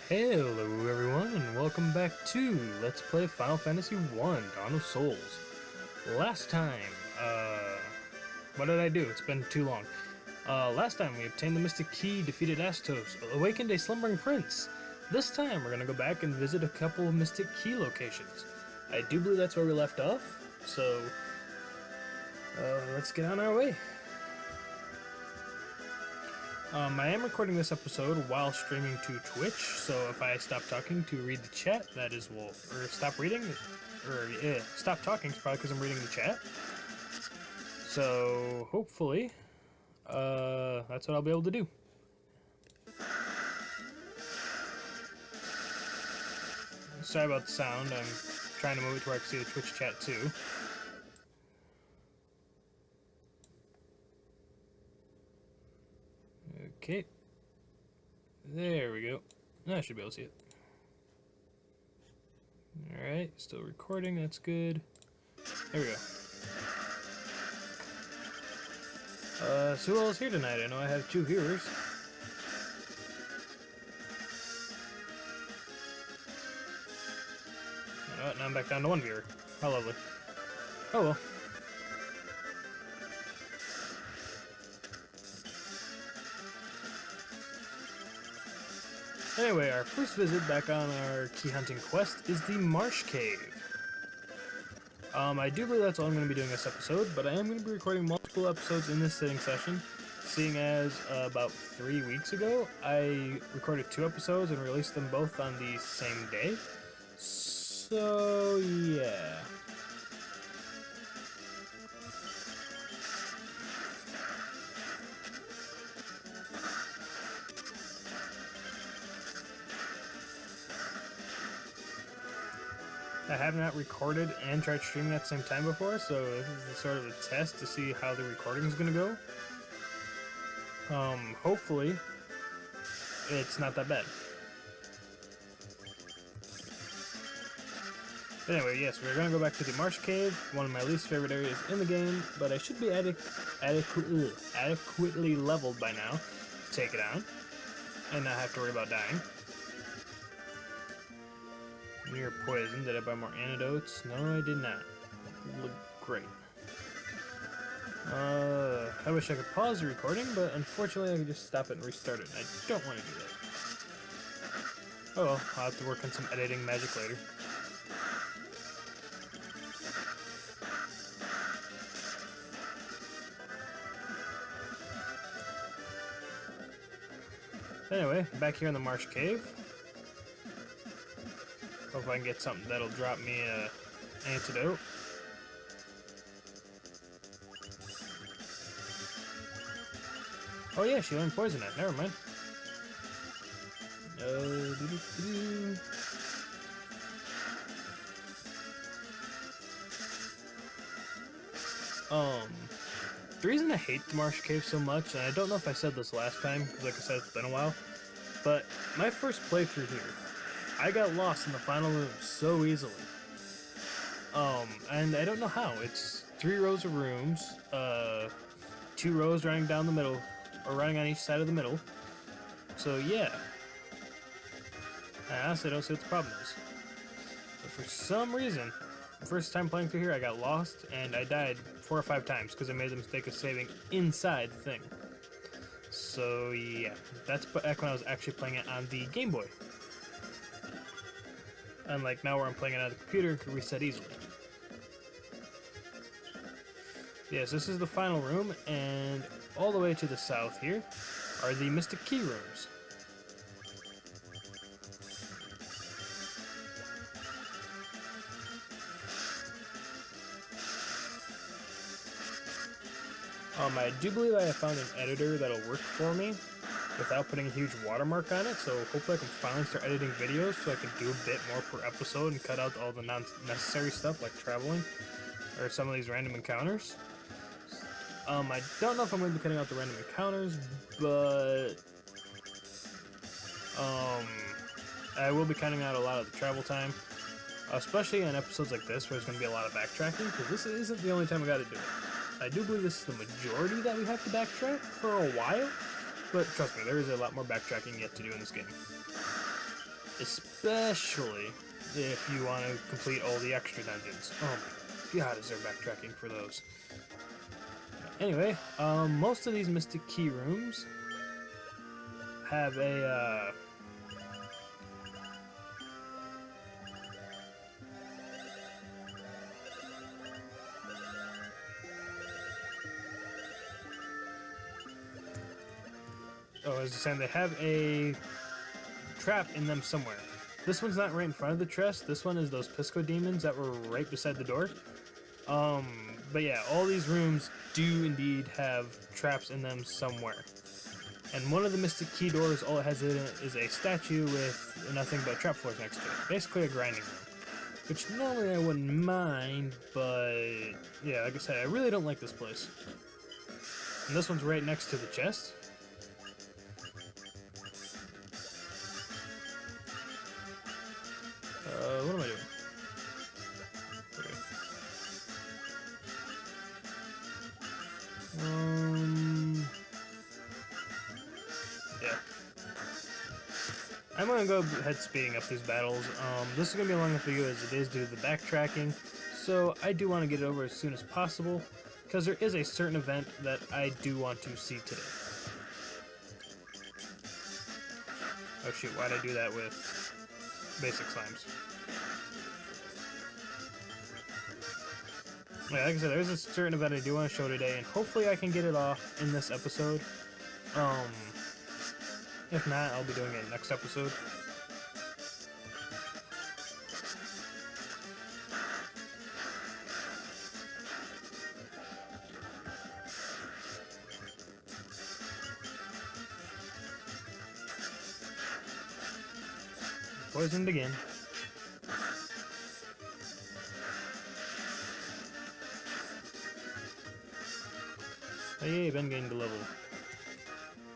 Hello everyone and welcome back to Let's Play Final Fantasy 1 Dawn of Souls. Last time, what did I do? It's been too long. Last time we obtained the Mystic Key, defeated Astos, awakened a slumbering prince. This time we're gonna go back and visit a couple of Mystic Key locations. I do believe that's where we left off, so let's get on our way. I am recording this episode while streaming to Twitch, so if I stop talking to read the chat, that is or stop reading, or stop talking, it's probably because I'm reading the chat. So hopefully, that's what I'll be able to do. Sorry about the sound, I'm trying to move it to where I can see the Twitch chat too. Okay. There we go. Now I should be able to see it. Alright, still recording, that's good. There we go. So who else here tonight? I know I have 2 viewers. Oh, now I'm back down to 1 viewer. How lovely. Oh well. Anyway, our first visit back on our key hunting quest is the Marsh Cave. I do believe that's all I'm going to be doing this episode, but I am going to be recording multiple episodes in this sitting session, seeing as about 3 weeks ago I recorded 2 episodes and released them both on the same day. So, yeah. I have not recorded and tried streaming at the same time before, so this is sort of a test to see how the recording is going to go. Hopefully, it's not that bad. Anyway, yes, we're going to go back to the Marsh Cave, one of my least favorite areas in the game, but I should be adequately leveled by now to take it on, and not have to worry about dying. Near poison. Did I buy more antidotes? No, I did not. Look great. I wish I could pause the recording, but unfortunately I can just stop it and restart it. I don't want to do that. Oh well, I'll have to work on some editing magic later. Anyway, back here in the Marsh Cave. Hope I can get something that'll drop me a antidote. Oh yeah, she learned poison it. Never mind. The reason I hate the Marsh Cave so much, and I don't know if I said this last time, because like I said, it's been a while, but my first playthrough here, I got lost in the final room so easily. And I don't know how. It's 3 rows of rooms, 2 rows running down the middle, or running on each side of the middle. So yeah. I honestly don't see what the problem is. But for some reason, the first time playing through here, I got lost, and I died 4 or 5 times because I made the mistake of saving inside the thing. So yeah, that's back when I was actually playing it on the Game Boy. Unlike now where I'm playing it on the computer and can reset easily. Yes, this is the final room, and all the way to the south here are the Mystic Key rooms. I do believe I have found an editor that'll work for me without putting a huge watermark on it, so hopefully I can finally start editing videos so I can do a bit more per episode and cut out all the non-necessary stuff like traveling or some of these random encounters. I don't know if I'm going to be cutting out the random encounters, but I will be cutting out a lot of the travel time, especially on episodes like this where there's going to be a lot of backtracking, because this isn't the only time I got to do it. I do believe this is the majority that we have to backtrack for a while, but trust me, there is a lot more backtracking yet to do in this game. especially if you want to complete all the extra dungeons. Oh my god, is there backtracking for those? Anyway, most of these Mystic Key rooms have a, oh, as I was saying, they have a trap in them somewhere. This one's not right in front of the chest. This one is those Pisco demons that were right beside the door. But yeah, all these rooms do indeed have traps in them somewhere. And one of the Mystic Key doors, all it has in it is a statue with nothing but trap floors next to it. Basically a grinding room. Which normally I wouldn't mind, but yeah, like I said, I really don't like this place. And this one's right next to the chest. What am I doing? Okay. Yeah. I'm gonna go ahead speeding up these battles. This is gonna be a long enough video as it is due to the backtracking, so I do want to get it over as soon as possible, because there is a certain event that I do want to see today. Oh shoot, why'd I do that with basic slimes? Yeah, like I said, there's a certain event I do want to show today, and hopefully I can get it off in this episode. If not, I'll be doing it next episode. Poisoned again. Oh yay, Ben gained a level.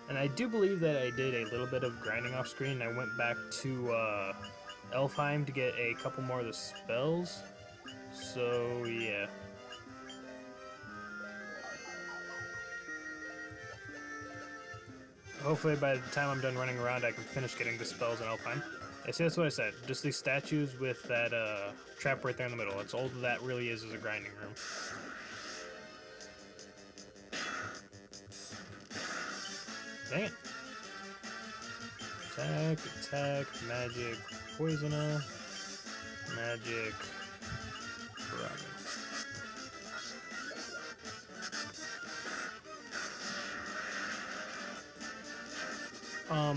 And I do believe that I did a little bit of grinding off screen. I went back to Elfheim to get a couple more of the spells. So yeah. Hopefully by the time I'm done running around I can finish getting the spells in Elfheim. Yeah, see, that's what I said. Just these statues with that trap right there in the middle. That's all that really is a grinding room. Dang it. Attack, attack, magic, poisoner, magic, Ramen.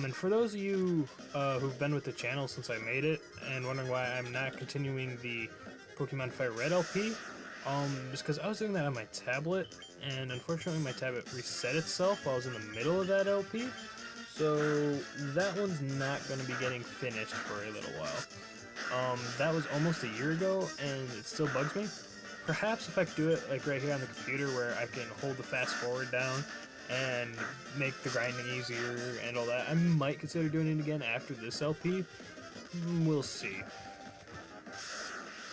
And for those of you who've been with the channel since I made it and wondering why I'm not continuing the Pokemon Fire Red LP, just because I was doing that on my tablet, and unfortunately my tablet reset itself while I was in the middle of that LP, so that one's not going to be getting finished for a little while. That was almost a year ago, and it still bugs me. Perhaps if I could do it like right here on the computer where I can hold the fast forward down and make the grinding easier and all that, I might consider doing it again after this LP. We'll see.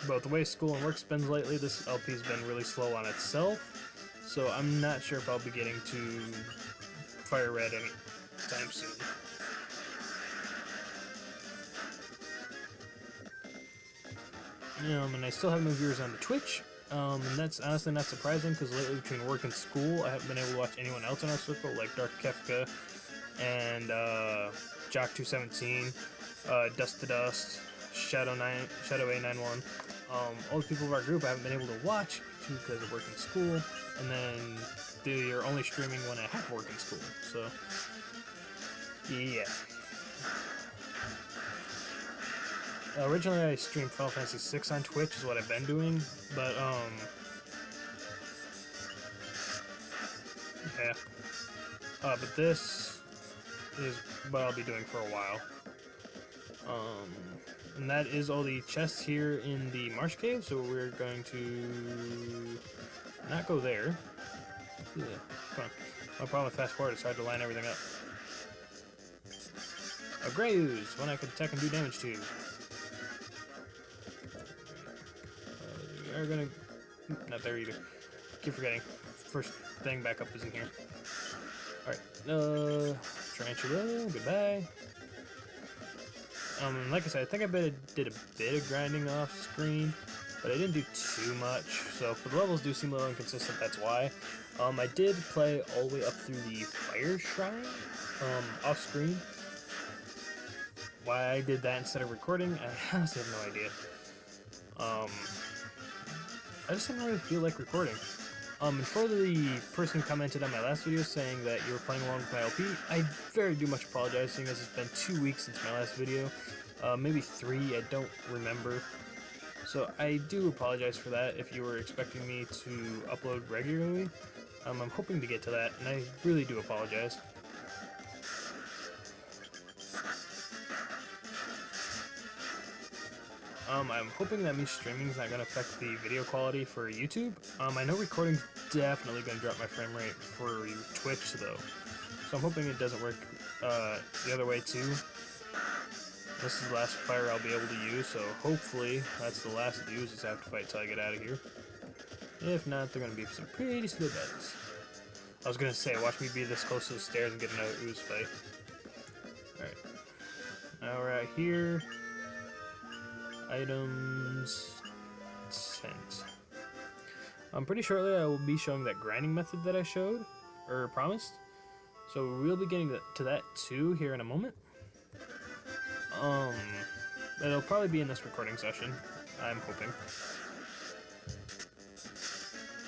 But the way school and work's been lately, this LP's been really slow on itself, so I'm not sure if I'll be getting to Fire Red anytime soon. And I still have no viewers on the Twitch, and that's honestly not surprising, because lately between work and school, I haven't been able to watch anyone else in our circle, like Dark Kefka, and Jock217, Dust to Dust, Shadow A91. All the people of our group I haven't been able to watch because of work and school, and then they're only streaming when I have work and school, so yeah. Originally I streamed Final Fantasy VI on Twitch is what I've been doing, but yeah. But this is what I'll be doing for a while. And that is all the chests here in the Marsh Cave, so we're going to not go there. Yeah, come on. My problem with fast forward is hard to line everything up. A Grey Ooze, one I can attack and do damage to. We are gonna... not there either. Keep forgetting. First thing back up is in here. Alright, Tarantula, goodbye. Like I said, I think I did a bit of grinding off screen, but I didn't do too much. So if the levels do seem a little inconsistent, that's why. I did play all the way up through the Fire Shrine, off screen. Why I did that instead of recording, I honestly have no idea. I just didn't really feel like recording. And for the person who commented on my last video saying that you were playing along with my LP, I very much apologize, seeing as it's been 2 weeks since my last video. Maybe 3, I don't remember. So I do apologize for that if you were expecting me to upload regularly. I'm hoping to get to that, and I really do apologize. I'm hoping that me streaming is not going to affect the video quality for YouTube. I know recording's definitely going to drop my frame rate for Twitch, though. So I'm hoping it doesn't work the other way, too. This is the last fire I'll be able to use, so hopefully that's the last oozes I have to fight till I get out of here. If not, they're going to be some pretty slow battles. I was going to say, watch me be this close to the stairs and get another ooze fight. Alright. Now we're out here. Items sent. Pretty shortly I will be showing that grinding method that I showed, or promised. So we'll be getting to that too here in a moment. It'll probably be in this recording session, I'm hoping.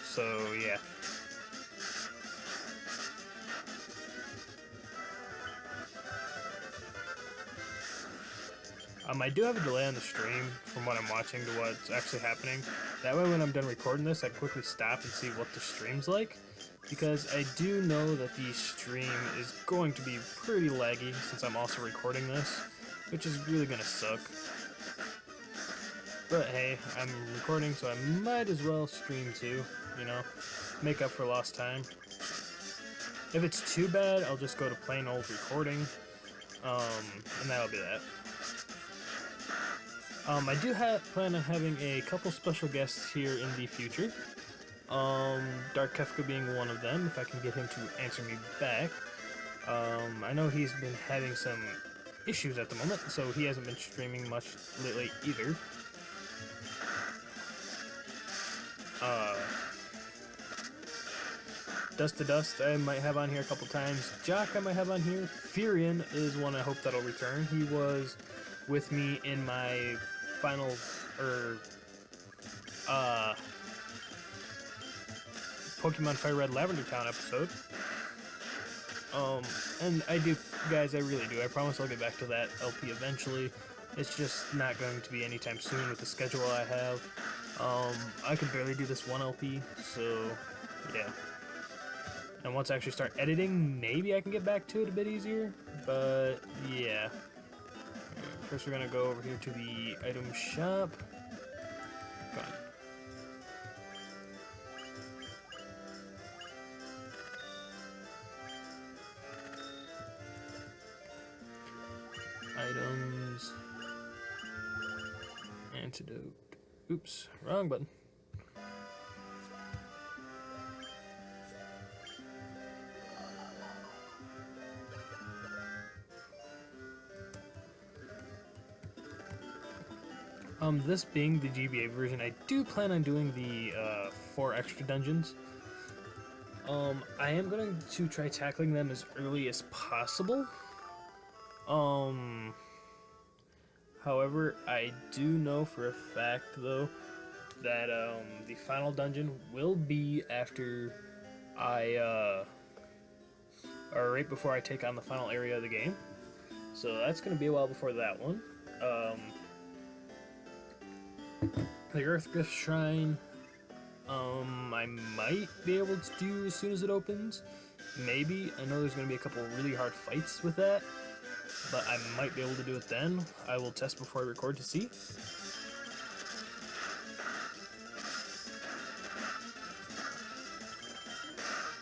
So yeah. I do have a delay on the stream from what I'm watching to what's actually happening. That way when I'm done recording this, I can quickly stop and see what the stream's like. Because I do know that the stream is going to be pretty laggy since I'm also recording this, which is really going to suck. But hey, I'm recording, so I might as well stream too, you know, make up for lost time. If it's too bad, I'll just go to plain old recording, and that'll be that. I do plan on having a couple special guests here in the future. Dark Kefka being one of them, if I can get him to answer me back. I know he's been having some issues at the moment, so he hasn't been streaming much lately either. Dust to Dust I might have on here a couple times. Jock I might have on here. Furion is one I hope that'll return. He was with me in my final, Pokemon Fire Red Lavender Town episode. And I do, guys, I really do. I promise I'll get back to that LP eventually. It's just not going to be anytime soon with the schedule I have. I can barely do this one LP, so yeah. And once I actually start editing, maybe I can get back to it a bit easier, but yeah. First we're gonna go over here to the item shop. Come on. Items. Antidote. Oops, wrong button. This being the GBA version, I do plan on doing the 4 extra dungeons. I am going to try tackling them as early as possible. However, I do know for a fact, though, that the final dungeon will be after I, or right before I take on the final area of the game. So that's going to be a while before that one. The Earthgriff Shrine, I might be able to do as soon as it opens. Maybe. I know there's going to be a couple really hard fights with that, but I might be able to do it then. I will test before I record to see.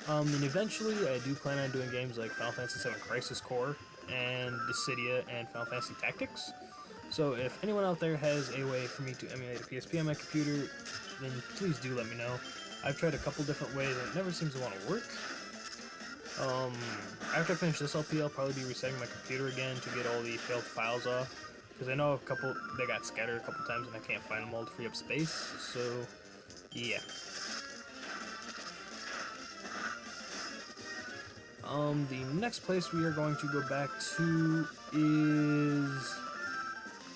And eventually I do plan on doing games like Final Fantasy VII Crisis Core and Dissidia and Final Fantasy Tactics. So if anyone out there has a way for me to emulate a PSP on my computer, then please do let me know. I've tried a couple different ways and it never seems to want to work. After I finish this LP, I'll probably be resetting my computer again to get all the failed files off, Because I know they got scattered a couple times and I can't find them all to free up space, so yeah. The next place we are going to go back to is...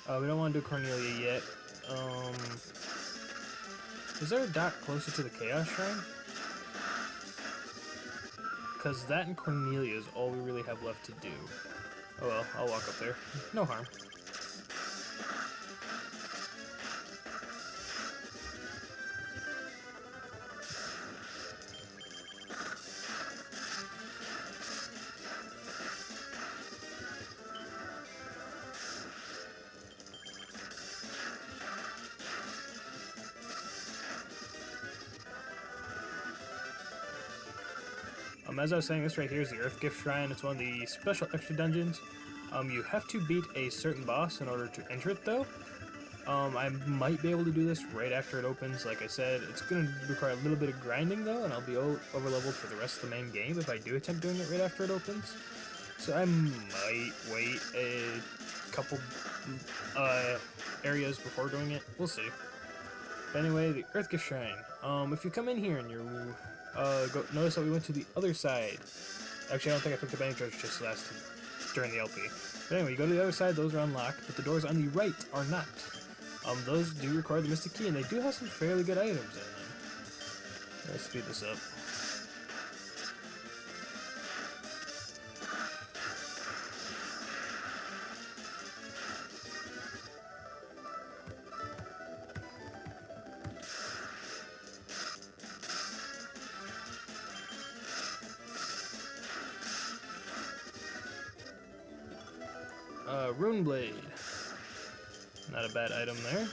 we don't want to do Cornelia yet. Is there a dock closer to the Chaos Shrine? Because that and Cornelia is all we really have left to do. Oh well, I'll walk up there. No harm. As I was saying, this right here is the Earth Gift Shrine. It's one of the special extra dungeons. You have to beat a certain boss in order to enter it, though. I might be able to do this right after it opens. Like I said, it's going to require a little bit of grinding, though, and I'll be over-leveled for the rest of the main game if I do attempt doing it right after it opens. So I might wait a couple areas before doing it. We'll see. But anyway, the Earth Gift Shrine. If you come in here and you're... notice that we went to the other side. Actually, I don't think I picked up any treasure chests during the LP. But anyway, you go to the other side, those are unlocked, but the doors on the right are not. Those do require the Mystic Key, and they do have some fairly good items in them. Let's speed this up. Rune Blade. Not a bad item there.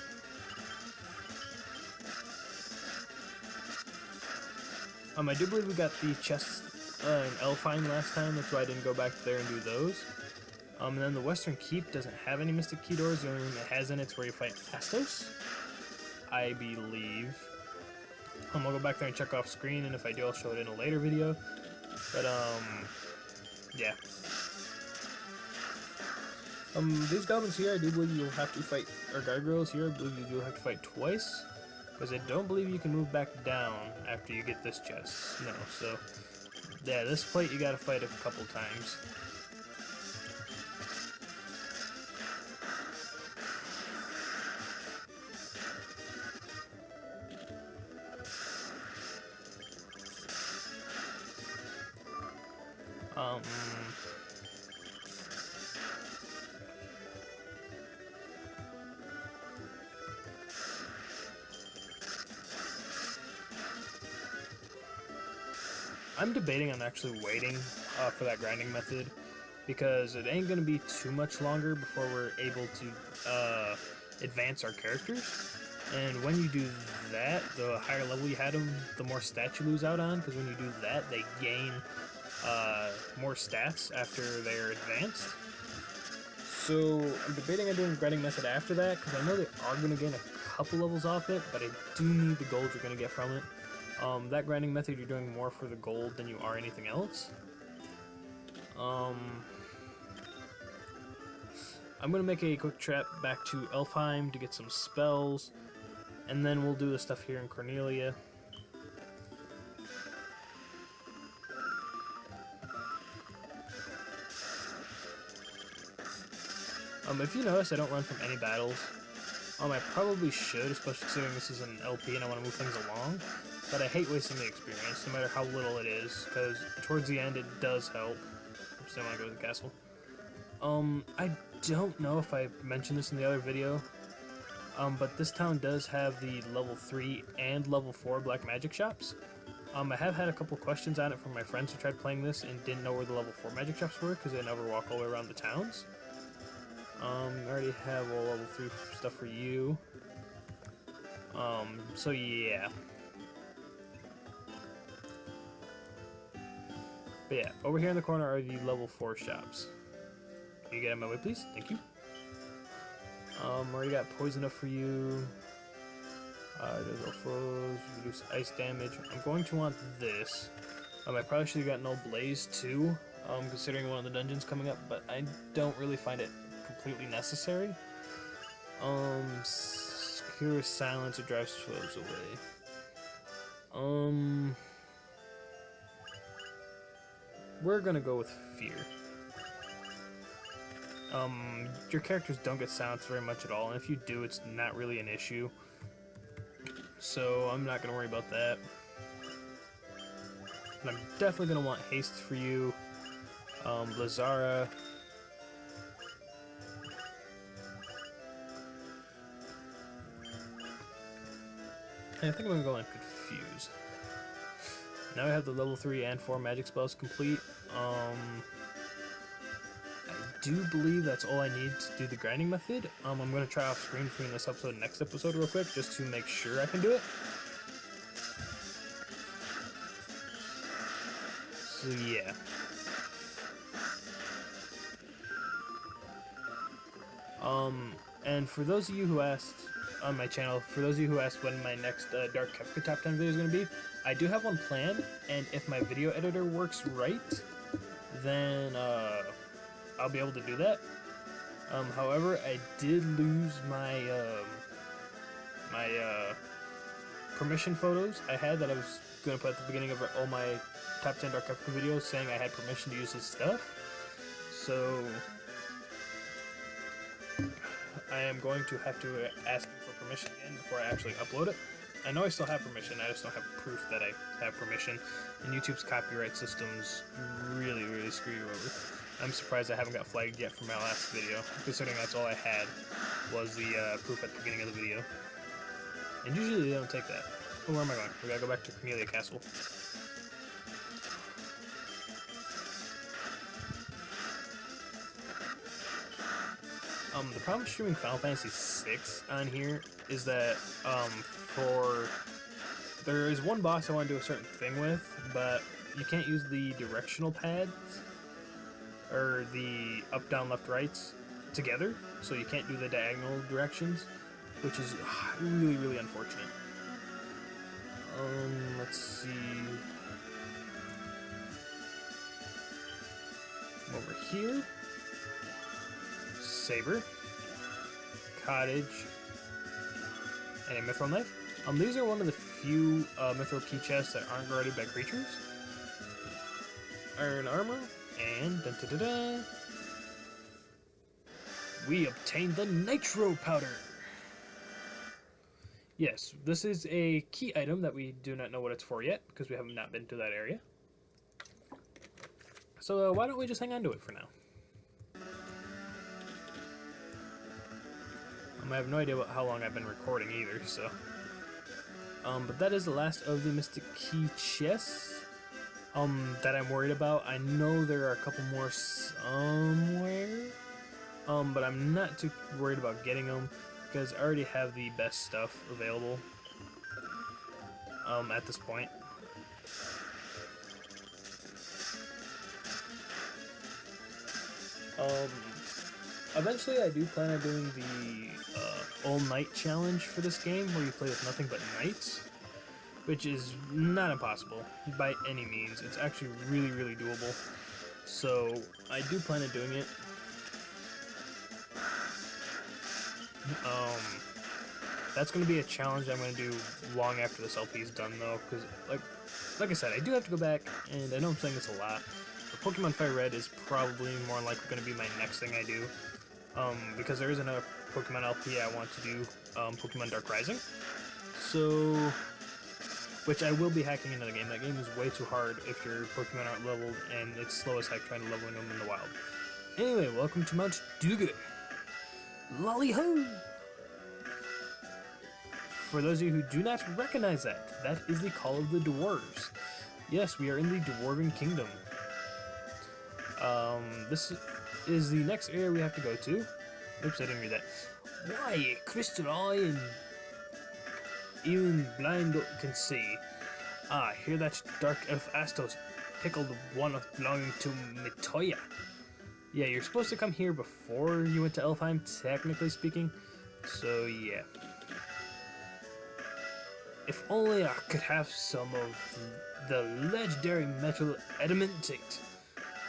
I do believe we got the chests in Elfheim last time, that's why I didn't go back there and do those. And then the Western Keep doesn't have any Mystic Key doors. The only room it has in it's where you fight Astos, I believe. I'll go back there and check off screen, and if I do, I'll show it in a later video. But, yeah. These goblins here, I do believe you'll have to fight, or gargoyles here, I believe you do have to fight twice, because I don't believe you can move back down after you get this chest. No, so, yeah, this plate you gotta fight a couple times. I'm debating on actually waiting for that grinding method, because it ain't going to be too much longer before we're able to advance our characters. And when you do that, the higher level you had them, the more stats you lose out on, because when you do that, they gain more stats after they're advanced. So I'm debating on doing grinding method after that, because I know they are going to gain a couple levels off it, but I do need the gold you're going to get from it. That grinding method, you're doing more for the gold than you are anything else. I'm going to make a quick trip back to Elfheim to get some spells, and then we'll do the stuff here in Cornelia. If you notice, I don't run from any battles. I probably should, especially considering this is an LP and I want to move things along. But I hate wasting the experience, no matter how little it is, because towards the end it does help. I still want to go to the castle. I don't know if I mentioned this in the other video, but this town does have the level 3 and level 4 black magic shops. I have had a couple questions on it from my friends who tried playing this and didn't know where the level 4 magic shops were, because they never walk all the way around the towns. I already have all level 3 stuff for you. So yeah. But yeah, over here in the corner are the level 4 shops. Can you get out of my way, please? Thank you. Already got poison up for you. There's no foes, reduce ice damage. I'm going to want this. I probably should have gotten Old Blaze too, considering one of the dungeons coming up, but I don't really find it completely necessary. Secure silence or drives foes away. We're gonna go with fear. Your characters don't get silenced very much at all, and if you do, it's not really an issue. So I'm not gonna worry about that. And I'm definitely gonna want haste for you. Lazara. And I think I'm gonna go on Confuse. Now I have the level 3 and 4 magic spells complete. I do believe that's all I need to do the grinding method. I'm gonna try off screen between this episode and next episode real quick, just to make sure I can do it. So yeah. And for those of you who asked on my channel, for those of you who asked when my next Dark Kefka Top 10 video is going to be, I do have one planned, and if my video editor works right, then I'll be able to do that. However, I did lose my permission photos I had that I was going to put at the beginning of all my Top 10 Dark Kefka videos, saying I had permission to use his stuff. So I am going to have to ask him for permission again before I actually upload it. I know I still have permission, I just don't have proof that I have permission, and YouTube's copyright systems really screw you over. I'm surprised I haven't got flagged yet for my last video, considering that's all I had was the proof at the beginning of the video. And usually they don't take that. Oh, where am I going? We gotta go back to Cornelia Castle. The problem with streaming Final Fantasy VI on here is that, there is one boss I want to do a certain thing with, but you can't use the directional pads, or the up, down, left, rights together, so you can't do the diagonal directions, which is really unfortunate. Let's see. Over here. Saber, Cottage, and a Mithril Knife. These are one of the few Mithril key chests that aren't guarded by creatures. Iron armor, and da-da-da-da, we obtained the Nitro Powder. Yes, this is a key item that we do not know what it's for yet, because we have not been to that area. So why don't we just hang on to it for now? I have no idea how long I've been recording either, so. But that is the last of the Mystic Key chests that I'm worried about. I know there are a couple more somewhere, but I'm not too worried about getting them because I already have the best stuff available at this point. Eventually I do plan on doing the All Night Challenge for this game, where you play with nothing but knights, which is not impossible by any means. It's actually really doable. So I do plan on doing it. That's going to be a challenge I'm going to do long after this LP is done, though, because like I said, I do have to go back, and I know I'm saying this a lot, but Pokemon Fire Red is probably more likely going to be my next thing I do. Because there is another Pokemon LP I want to do, Pokemon Dark Rising. So, which I will be hacking into the game. That game is way too hard if your Pokemon aren't leveled, and it's slow as heck trying to leveling them in the wild. Anyway, welcome to Mount Duga. Lolly-ho! For those of you who do not recognize that, that is the Call of the Dwarves. Yes, we are in the Dwarven Kingdom. This is the next area we have to go to. Oops, I didn't read that. Why, Crystal Eye and even blind can see. Ah, hear that dark elf Astos pickled one belonging to Mitoya. Yeah, you're supposed to come here before you went to Elfheim, technically speaking. So, yeah. If only I could have some of the legendary metal Adamantate,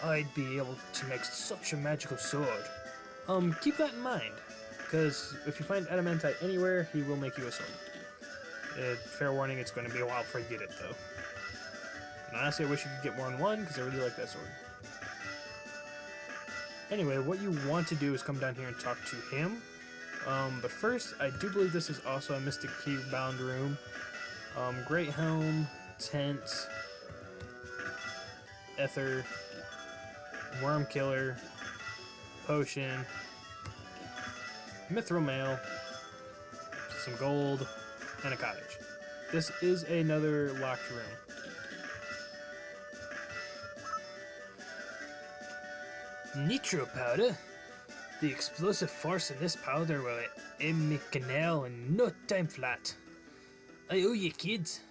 I'd be able to make such a magical sword. Keep that in mind. because if you find adamantite anywhere, he will make you a sword. Fair warning, it's going to be a while before you get it, though. And honestly, I wish you could get more than one, because I really like that sword. Anyway, what you want to do is come down here and talk to him. But first, I do believe this is also a Mystic Key bound room. Great Helm, Tent, Ether, Worm Killer, Potion, Mithril Mail, some gold, and a cottage. This is another locked room. Nitro powder? The explosive force in this powder will end me canal in no time flat. I owe you, kids.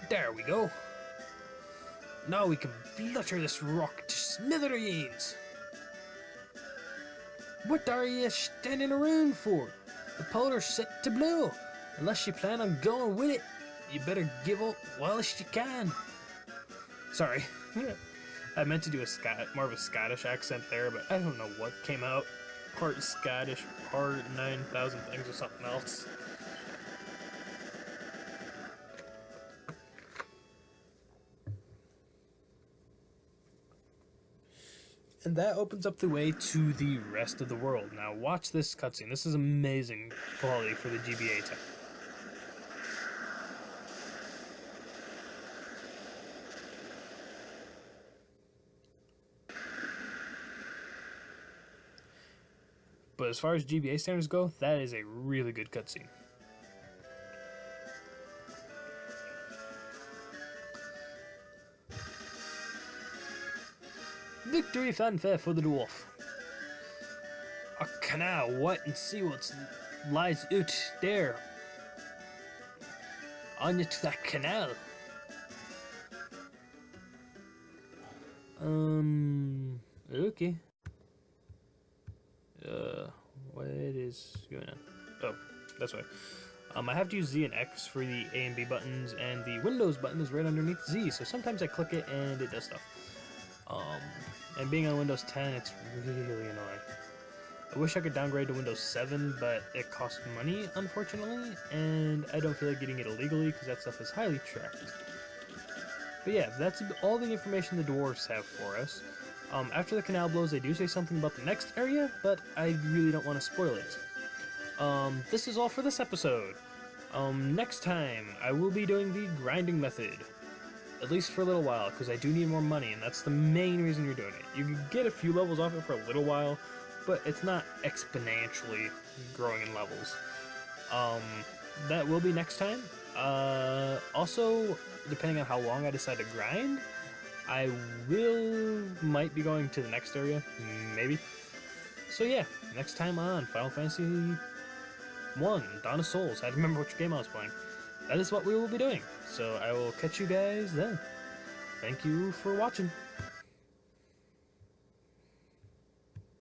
There we go. Now we can blutter this rock to smithereens. What are you standing around for? The powder's set to blow. Unless you plan on going with it, you better give up whilst you can. Sorry. I meant to do more of a Scottish accent there, but I don't know what came out. Part Scottish, part 9,000 things or something else. And that opens up the way to the rest of the world. Now watch this cutscene. This is amazing quality for the GBA tech. But as far as GBA standards go, that is a really good cutscene. Victory fanfare for the dwarf. A canal, what and see what lies out there. On you to that canal. Okay. What is going on? Oh, that's why. I have to use Z and X for the A and B buttons, and the Windows button is right underneath Z, so sometimes I click it and it does stuff. And being on Windows 10, it's really annoying. I wish I could downgrade to Windows 7, but it costs money, unfortunately, and I don't feel like getting it illegally because that stuff is highly tracked. But yeah, that's all the information the dwarves have for us. After the canal blows, they do say something about the next area, but I really don't want to spoil it. This is all for this episode. Next time, I will be doing the grinding method. At least for a little while, because I do need more money, and that's the main reason you're doing it. You can get a few levels off it for a little while, but it's not exponentially growing in levels. That will be next time. Also, depending on how long I decide to grind, I might be going to the next area, maybe. So yeah, next time on Final Fantasy 1, Dawn of Souls. I had to remember which game I was playing. That is what we will be doing. So I will catch you guys then. Thank you for watching.